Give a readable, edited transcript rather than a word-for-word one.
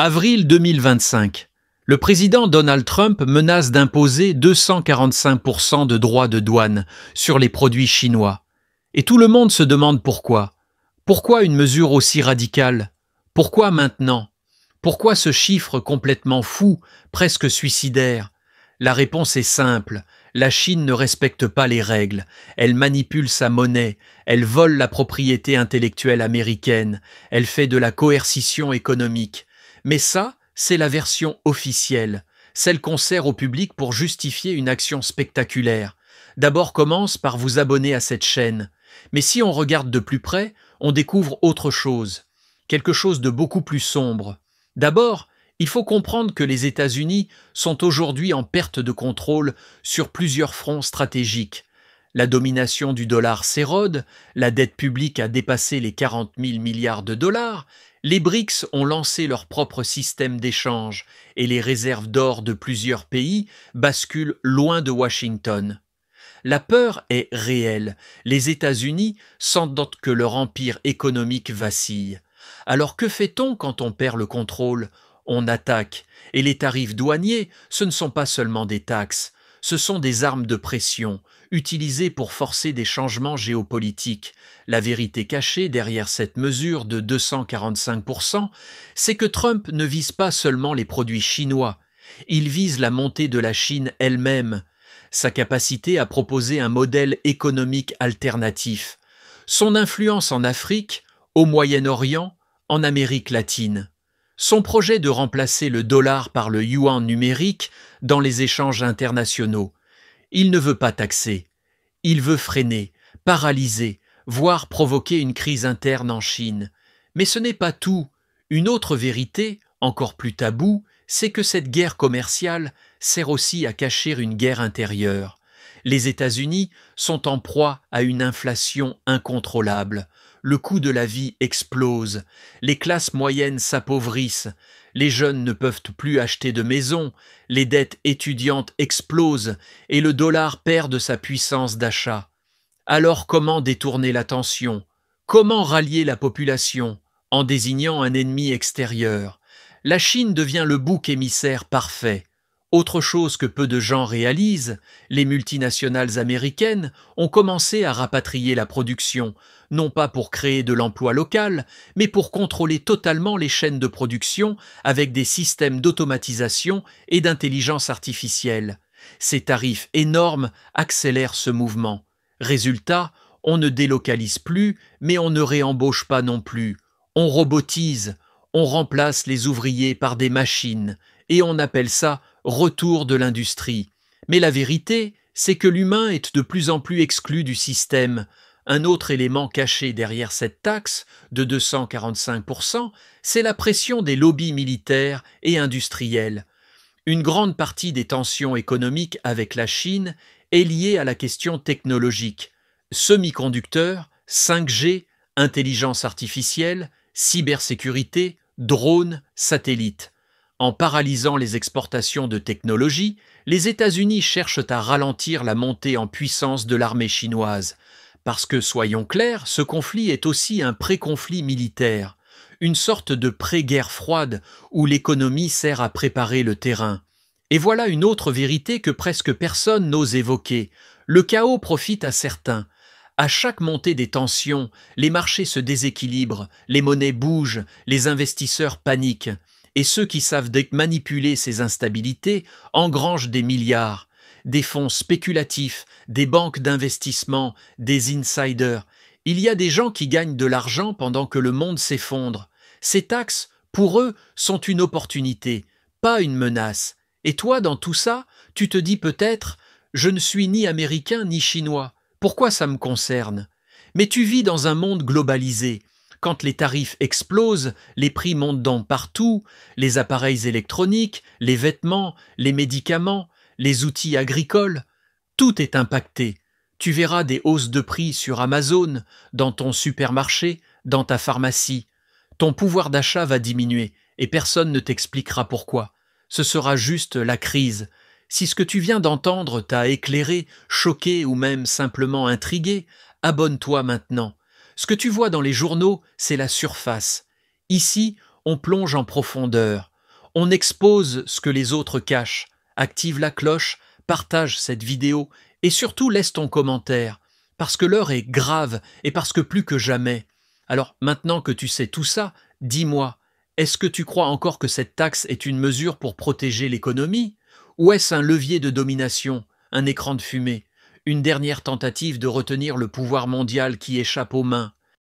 Avril 2025. Le président Donald Trump menace d'imposer 245% de droits de douane sur les produits chinois. Et tout le monde se demande pourquoi. Pourquoi une mesure aussi radicale? Pourquoi maintenant? Pourquoi ce chiffre complètement fou, presque suicidaire? La réponse est simple. La Chine ne respecte pas les règles. Elle manipule sa monnaie. Elle vole la propriété intellectuelle américaine. Elle fait de la coercition économique. Mais ça, c'est la version officielle, celle qu'on sert au public pour justifier une action spectaculaire. D'abord commence par vous abonner à cette chaîne. Mais si on regarde de plus près, on découvre autre chose. Quelque chose de beaucoup plus sombre. D'abord, il faut comprendre que les États-Unis sont aujourd'hui en perte de contrôle sur plusieurs fronts stratégiques. La domination du dollar s'érode, la dette publique a dépassé les 40 000 milliards de dollars, les BRICS ont lancé leur propre système d'échange et les réserves d'or de plusieurs pays basculent loin de Washington. La peur est réelle. Les États-Unis sentent que leur empire économique vacille. Alors que fait-on quand on perd le contrôle? On attaque. Et les tarifs douaniers, ce ne sont pas seulement des taxes, ce sont des armes de pression, utilisées pour forcer des changements géopolitiques. La vérité cachée derrière cette mesure de 245%, c'est que Trump ne vise pas seulement les produits chinois, il vise la montée de la Chine elle-même, sa capacité à proposer un modèle économique alternatif, son influence en Afrique, au Moyen-Orient, en Amérique latine. Son projet de remplacer le dollar par le yuan numérique dans les échanges internationaux. Il ne veut pas taxer. Il veut freiner, paralyser, voire provoquer une crise interne en Chine. Mais ce n'est pas tout. Une autre vérité, encore plus taboue, c'est que cette guerre commerciale sert aussi à cacher une guerre intérieure. Les États-Unis sont en proie à une inflation incontrôlable. Le coût de la vie explose, les classes moyennes s'appauvrissent, les jeunes ne peuvent plus acheter de maison, les dettes étudiantes explosent et le dollar perd de sa puissance d'achat. Alors comment détourner l'attention? Comment rallier la population en désignant un ennemi extérieur? La Chine devient le bouc émissaire parfait. Autre chose que peu de gens réalisent, les multinationales américaines ont commencé à rapatrier la production, non pas pour créer de l'emploi local, mais pour contrôler totalement les chaînes de production avec des systèmes d'automatisation et d'intelligence artificielle. Ces tarifs énormes accélèrent ce mouvement. Résultat, on ne délocalise plus, mais on ne réembauche pas non plus. On robotise, on remplace les ouvriers par des machines, et on appelle ça retour de l'industrie. Mais la vérité, c'est que l'humain est de plus en plus exclu du système. Un autre élément caché derrière cette taxe de 245%, c'est la pression des lobbies militaires et industriels. Une grande partie des tensions économiques avec la Chine est liée à la question technologique. Semi-conducteurs, 5G, intelligence artificielle, cybersécurité, drones, satellites. En paralysant les exportations de technologies, les États-Unis cherchent à ralentir la montée en puissance de l'armée chinoise. Parce que, soyons clairs, ce conflit est aussi un pré-conflit militaire, une sorte de pré-guerre froide où l'économie sert à préparer le terrain. Et voilà une autre vérité que presque personne n'ose évoquer. Le chaos profite à certains. À chaque montée des tensions, les marchés se déséquilibrent, les monnaies bougent, les investisseurs paniquent. Et ceux qui savent manipuler ces instabilités engrangent des milliards. Des fonds spéculatifs, des banques d'investissement, des insiders. Il y a des gens qui gagnent de l'argent pendant que le monde s'effondre. Ces taxes, pour eux, sont une opportunité, pas une menace. Et toi, dans tout ça, tu te dis peut-être « Je ne suis ni américain ni chinois. Pourquoi ça me concerne ?» Mais tu vis dans un monde globalisé. Quand les tarifs explosent, les prix montent donc partout, les appareils électroniques, les vêtements, les médicaments, les outils agricoles, tout est impacté. Tu verras des hausses de prix sur Amazon, dans ton supermarché, dans ta pharmacie. Ton pouvoir d'achat va diminuer et personne ne t'expliquera pourquoi. Ce sera juste la crise. Si ce que tu viens d'entendre t'a éclairé, choqué ou même simplement intrigué, abonne-toi maintenant. Ce que tu vois dans les journaux, c'est la surface. Ici, on plonge en profondeur. On expose ce que les autres cachent. Active la cloche, partage cette vidéo et surtout laisse ton commentaire, parce que l'heure est grave et parce que plus que jamais. Alors maintenant que tu sais tout ça, dis-moi, est-ce que tu crois encore que cette taxe est une mesure pour protéger l'économie? Ou est-ce un levier de domination, un écran de fumée, une dernière tentative de retenir le pouvoir mondial qui échappe aux mains?